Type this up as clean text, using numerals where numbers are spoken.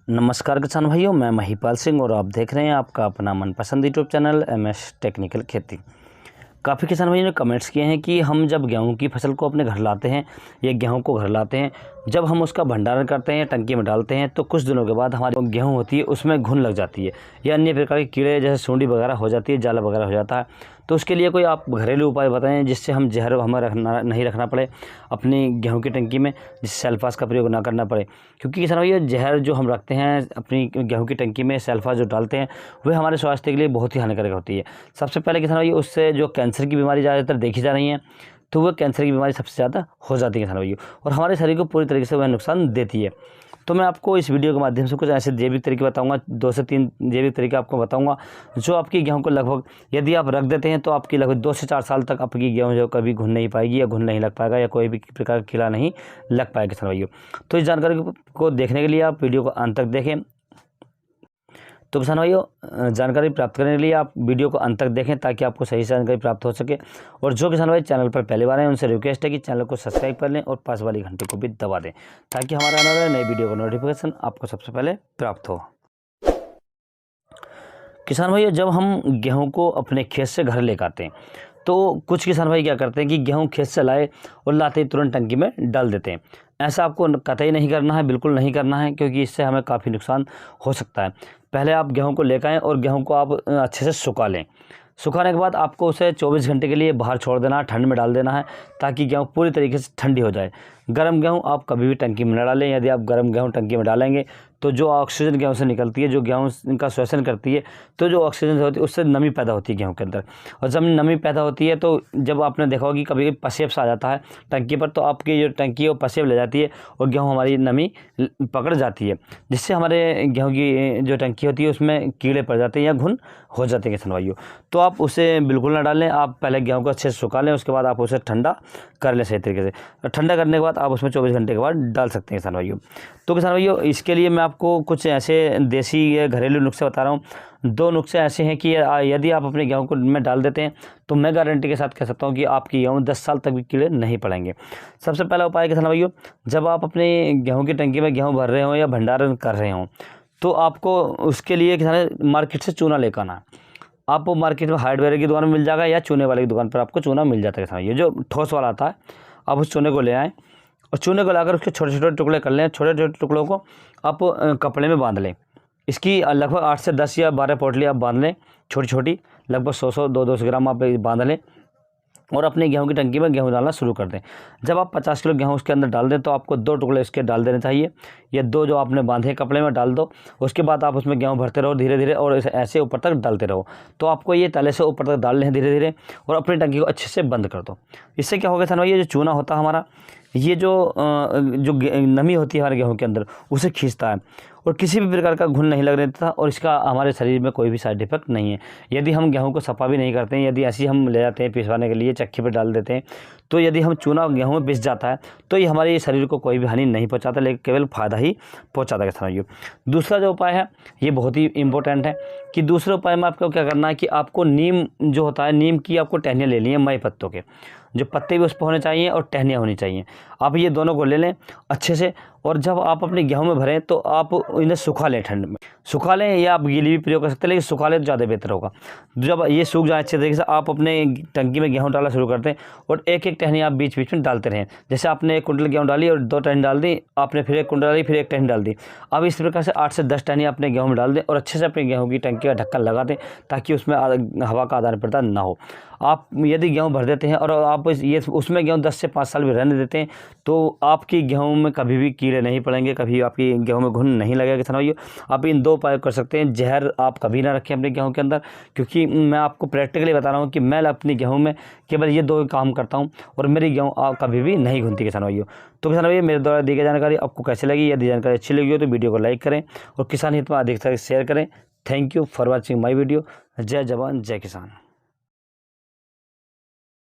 नमस्कार किसान भाइयों, मैं महिपाल सिंह और आप देख रहे हैं आपका अपना मनपसंद यूट्यूब चैनल एमएस टेक्निकल खेती। काफ़ी किसान भाइयों ने कमेंट्स किए हैं कि हम जब गेहूं की फसल को अपने घर लाते हैं या गेहूं को घर लाते हैं, जब हम उसका भंडारण करते हैं, टंकी में डालते हैं, तो कुछ दिनों के बाद हमारी गेहूं होती है उसमें घुन लग जाती है या अन्य प्रकार के कीड़े जैसे सूंडी वगैरह हो जाती है, जाला वगैरह हो जाता है। तो उसके लिए कोई आप घरेलू उपाय बताएं जिससे हम जहर हमें नहीं रखना पड़े अपनी गेहूं की टंकी में, जिससे सेल्फास का प्रयोग ना करना पड़े। क्योंकि किसान भैया जहर जो हम रखते हैं अपनी गेहूं की टंकी में, सेल्फास जो डालते हैं, वह हमारे स्वास्थ्य के लिए बहुत ही हानिकारक होती है। सबसे पहले किसान भैया उससे जो कैंसर की बीमारी ज़्यादातर देखी जा रही है, तो वह कैंसर की बीमारी सबसे ज़्यादा हो जाती है किसान भैया, और हमारे शरीर को पूरी तरीके से वह नुकसान देती है। तो मैं आपको इस वीडियो के माध्यम से कुछ ऐसे जैविक तरीके बताऊंगा, 2 से 3 जैविक तरीके आपको बताऊंगा, जो आपकी गेहूं को लगभग यदि आप रख देते हैं तो आपकी लगभग 2 से 4 साल तक आपकी गेहूं जो कभी घुन नहीं पाएगी या घुन नहीं लग पाएगा या कोई भी प्रकार का कीड़ा नहीं लग पाएगा किसान भाइयों। तो इस जानकारी को देखने के लिए आप वीडियो को अंत तक देखें। तो किसान भाइयों, जानकारी प्राप्त करने के लिए आप वीडियो को अंत तक देखें ताकि आपको सही से जानकारी प्राप्त हो सके। और जो किसान भाई चैनल पर पहली बार हैं उनसे रिक्वेस्ट है कि चैनल को सब्सक्राइब कर लें और पास वाली घंटी को भी दबा दें ताकि हमारे आने वाले नई वीडियो का नोटिफिकेशन आपको सबसे पहले प्राप्त हो। किसान भाइयों, जब हम गेहूँ को अपने खेत से घर लेकर आते हैं तो कुछ किसान भाई क्या करते हैं कि गेहूँ खेत से लाए और लाते ही तुरंत टंकी में डाल देते हैं। ऐसा आपको कतई नहीं करना है, बिल्कुल नहीं करना है, क्योंकि इससे हमें काफ़ी नुकसान हो सकता है। पहले आप गेहूं को लेकर आएँ और गेहूं को आप अच्छे से सुखा लें। सुखाने के बाद आपको उसे 24 घंटे के लिए बाहर छोड़ देना है, ठंड में डाल देना है ताकि गेहूं पूरी तरीके से ठंडी हो जाए। गर्म गेहूं आप कभी भी टंकी में न डालें। यदि आप गर्म गेहूं टंकी में डालेंगे तो जो ऑक्सीजन गेहूं से निकलती है, जो गेहूं इनका श्वसन करती है, तो जो ऑक्सीजन होती है उससे नमी पैदा होती है गेहूं के अंदर। और जब नमी पैदा होती है तो जब आपने देखा होगा कि कभी पसेब सा आ जाता है टंकी पर, तो आपकी जो टंकी है वो पसेब ले जाती है और गेहूँ हमारी नमी पकड़ जाती है, जिससे हमारे गेहूँ की जो टंकी होती है उसमें कीड़े पड़ जाते हैं या घुन हो जाते हैं किसान भाइयों। तो आप उसे बिल्कुल ना डालें। आप पहले गेहूं को अच्छे से सुखा लें, उसके बाद आप उसे ठंडा कर लें सही तरीके से। ठंडा करने के बाद आप उसमें 24 घंटे के बाद डाल सकते हैं किसान भाइयों। तो किसान भाइयों, इसके लिए मैं आपको कुछ ऐसे देसी या घरेलू नुस्खे बता रहा हूँ। 2 नुस्खे ऐसे हैं कि यदि आप अपने गेहूं को में डाल देते हैं तो मैं गारंटी के साथ कह सकता हूं कि आपकी गेहूं 10 साल तक भी कीड़े नहीं पड़ेंगे। सबसे पहला उपाय किसान भाइयों, जब आप अपने गेहूं की टंकी में गेहूं भर रहे हों या भंडारण कर रहे हों, तो आपको उसके लिए किसान मार्केट से चूना लेकर आना है। आपको मार्केट में हार्डवेयर की दुकान में मिल जाएगा या चूने वाले की दुकान पर आपको चूना मिल जाता है किसान, ये जो ठोस वाला आता है। आप उस चूने को ले आएँ और चूने को लाकर उसके छोटे छोटे टुकड़े कर लें। छोटे छोटे टुकड़ों को आप कपड़े में बांध लें। इसकी लगभग 8 से 10 या 12 पोटली आप बांध लें, छोटी छोटी, लगभग 100 200 ग्राम आप बांध लें और अपने गेहूं की टंकी में गेहूं डालना शुरू कर दें। जब आप 50 किलो गेहूं उसके अंदर डाल दें तो आपको 2 टुकड़े इसके डाल देने चाहिए। ये 2 जो आपने बांधे कपड़े में डाल दो। उसके बाद आप उसमें गेहूं भरते रहो धीरे धीरे और ऐसे ऊपर तक डालते रहो। तो आपको ये तले से ऊपर तक डाल लें धीरे धीरे और अपनी टंकी को अच्छे से बंद कर दो। इससे क्या होगा था, ये जो चूना होता है हमारा, ये जो नमी होती है हमारे गेहूं के अंदर उसे खींचता है और किसी भी प्रकार का घुन नहीं लगने देता और इसका हमारे शरीर में कोई भी साइड इफेक्ट नहीं है। यदि हम गेहूं को सफा भी नहीं करते हैं, यदि ऐसे हम ले जाते हैं पिसवाने के लिए, चक्की पर डाल देते हैं, तो यदि हम चूना गेहूं में पिस जाता है तो ये हमारे शरीर को कोई भी हानि नहीं पहुंचाता, लेकिन केवल फ़ायदा ही पहुंचाता है किसान भाइयों। दूसरा जो उपाय है ये बहुत ही इंपॉर्टेंट है कि दूसरे उपाय में आपको क्या करना है कि आपको नीम जो होता है, नीम की आपको टहनियाँ ले ली हैं, मई पत्तों के, जो पत्ते भी उस पर होने चाहिए और टहनियाँ होनी चाहिए। आप ये दोनों को ले लें अच्छे से और जब आप अपने गेहूं में भरें तो आप इन्हें सुखा लें, ठंड में सुखा लें या आप गीली भी प्रयोग कर सकते हैं, लेकिन सुखा लें तो ज़्यादा बेहतर होगा। जब ये सूख जाए अच्छे तरीके से, आप अपने टंकी में गेहूं डालना शुरू करते हैं और एक एक टहनी आप बीच बीच में डालते रहें। जैसे आपने 1 कुंटल गेहूं डाली और 2 टहनी डाल दी, आपने फिर 1 कुंटल डाली, फिर 1 टहनी डाल दी। अब इस प्रकार से 8 से 10 टहनी अपने गेहूं में डाल दें और अच्छे से अपने गेहूँ की टंकी का ढक्कन लगा दें ताकि उसमें हवा का आदान प्रदान ना हो। आप यदि गेहूँ भर देते हैं और आप ये उसमें गेहूँ 10 से 5 साल भी रहने देते हैं तो आपकी गेहूँ में कभी भी कीड़े नहीं पड़ेंगे, कभी आपकी गेहूँ में घुन नहीं लगेगा किसान भाइयों। आप इन 2 उपाय कर सकते हैं। जहर आप कभी ना रखें अपने गेहूँ के अंदर, क्योंकि मैं आपको प्रैक्टिकली बता रहा हूँ कि मैं अपनी गेहूँ में केवल ये 2 काम करता हूँ और मेरी गेहूँ कभी भी नहीं घुनती किसान भाइयों। तो किसान भाइयों, मेरे द्वारा दी गई जानकारी आपको कैसी लगी? यदि जानकारी अच्छी लगी हो तो वीडियो को लाइक करें और किसान हित में अधिक से अधिक शेयर करें। Thank you for watching my video. जय जवान जय किसान।